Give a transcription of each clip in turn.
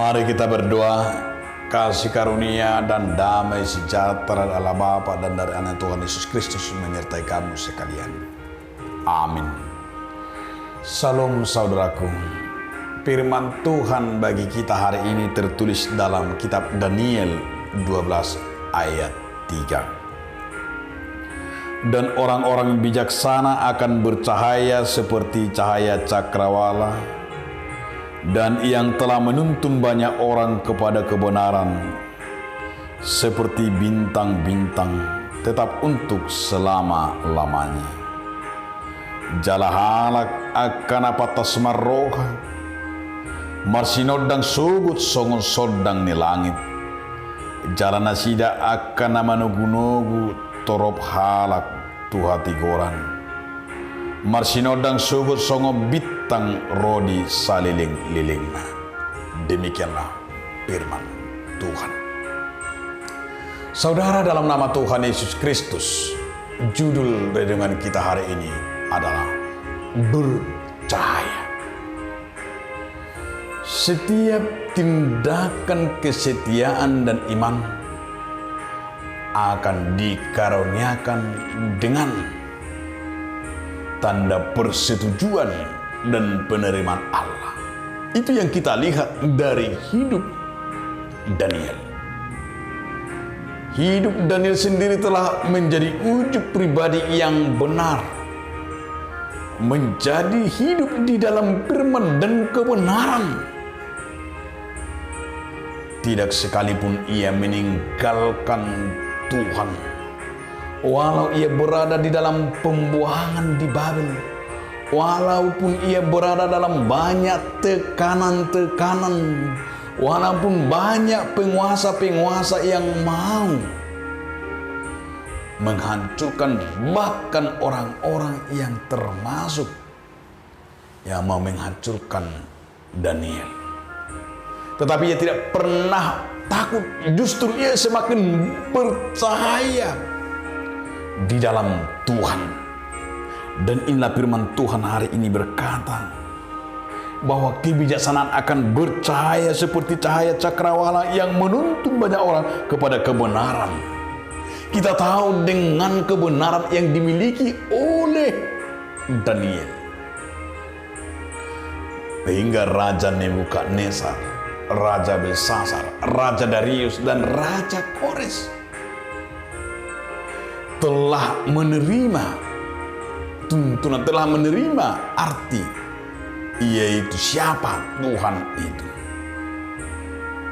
Mari kita berdoa. Kasih karunia dan damai sejahtera Allah Bapa dan dari Anak Tuhan Yesus Kristus menyertai kamu sekalian. Amin. Salam saudaraku. Firman Tuhan bagi kita hari ini tertulis dalam kitab Daniel 12 ayat 3. Dan orang-orang bijaksana akan bercahaya seperti cahaya cakrawala, dan yang telah menuntun banyak orang kepada kebenaran seperti bintang-bintang tetap untuk selama-lamanya. Jala halak akan apa tasmaroha marsinodang sugut songon sodang ni langit. Jala nasida akan nama nugu-nugu torop halak tuhati goran. Marsinodang sugut songo bitang rodi saliling-liling. Demikianlah firman Tuhan. Saudara, dalam nama Tuhan Yesus Kristus, judul renungan kita hari ini adalah bercahaya. Setiap tindakan kesetiaan dan iman akan dikaruniakan dengan tanda persetujuan dan penerimaan Allah. Itu yang kita lihat dari hidup Daniel. Hidup Daniel sendiri telah menjadi wujud pribadi yang benar, menjadi hidup di dalam firman dan kebenaran. Tidak sekalipun ia meninggalkan Tuhan. Walau ia berada di dalam pembuangan di Babel, walaupun ia berada dalam banyak tekanan-tekanan, walaupun banyak penguasa-penguasa yang mau menghancurkan, bahkan orang-orang yang termasuk yang mau menghancurkan Daniel, tetapi ia tidak pernah takut. Justru ia semakin bercahaya di dalam Tuhan. Dan inilah firman Tuhan hari ini berkata bahwa kebijaksanaan akan bercahaya seperti cahaya cakrawala yang menuntun banyak orang kepada kebenaran. Kita tahu dengan kebenaran yang dimiliki oleh Daniel, hingga Raja Nebukadnezar, Raja Belsasar, Raja Darius, dan Raja Kores telah menerima tuntunan, telah menerima arti, yaitu siapa Tuhan itu.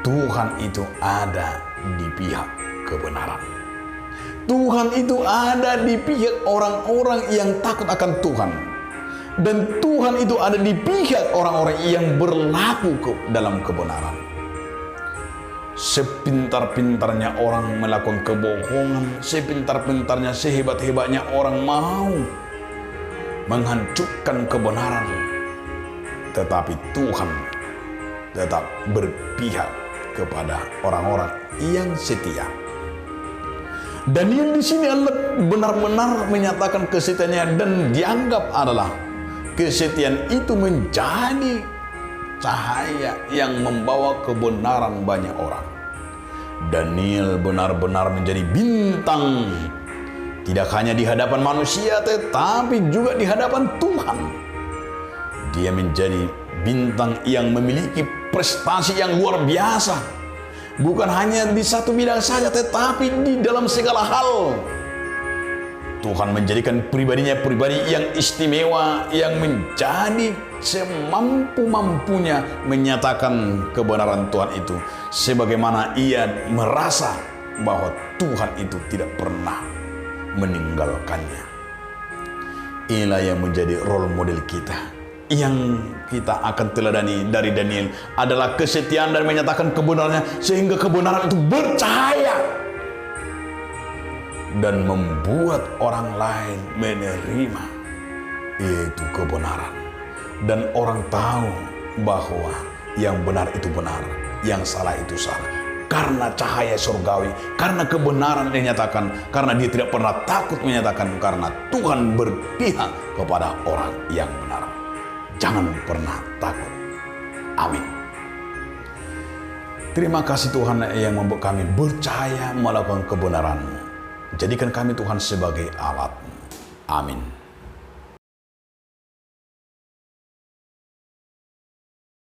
Tuhan itu ada di pihak kebenaran. Tuhan itu ada di pihak orang-orang yang takut akan Tuhan. Dan Tuhan itu ada di pihak orang-orang yang berlaku dalam kebenaran. Sepintar-pintarnya orang melakukan kebohongan, sepintar-pintarnya, sehebat-hebatnya orang mau menghancurkan kebenaran, tetapi Tuhan tetap berpihak kepada orang-orang yang setia. Daniel di sini benar-benar menyatakan kesetiaannya, dan dianggap adalah kesetiaan itu menjadi cahaya yang membawa kebenaran banyak orang. Daniel benar-benar menjadi bintang, tidak hanya di hadapan manusia tetapi juga di hadapan Tuhan. Dia menjadi bintang yang memiliki prestasi yang luar biasa, bukan hanya di satu bidang saja tetapi di dalam segala hal. Tuhan menjadikan pribadinya pribadi yang istimewa, yang menjadi semampu-mampunya menyatakan kebenaran Tuhan itu, sebagaimana ia merasa bahwa Tuhan itu tidak pernah meninggalkannya. Inilah yang menjadi role model kita. Yang kita akan teladani dari Daniel adalah kesetiaan dan menyatakan kebenarannya, sehingga kebenaran itu bercahaya dan membuat orang lain menerima itu kebenaran. Dan orang tahu bahwa yang benar itu benar, yang salah itu salah, karena cahaya surgawi, karena kebenaran dinyatakan, karena dia tidak pernah takut menyatakan, karena Tuhan berpihak kepada orang yang benar. Jangan pernah takut. Amin. Terima kasih Tuhan yang membuat kami percaya melakukan kebenaran-Mu. Jadikan kami Tuhan sebagai alat-Mu. Amin.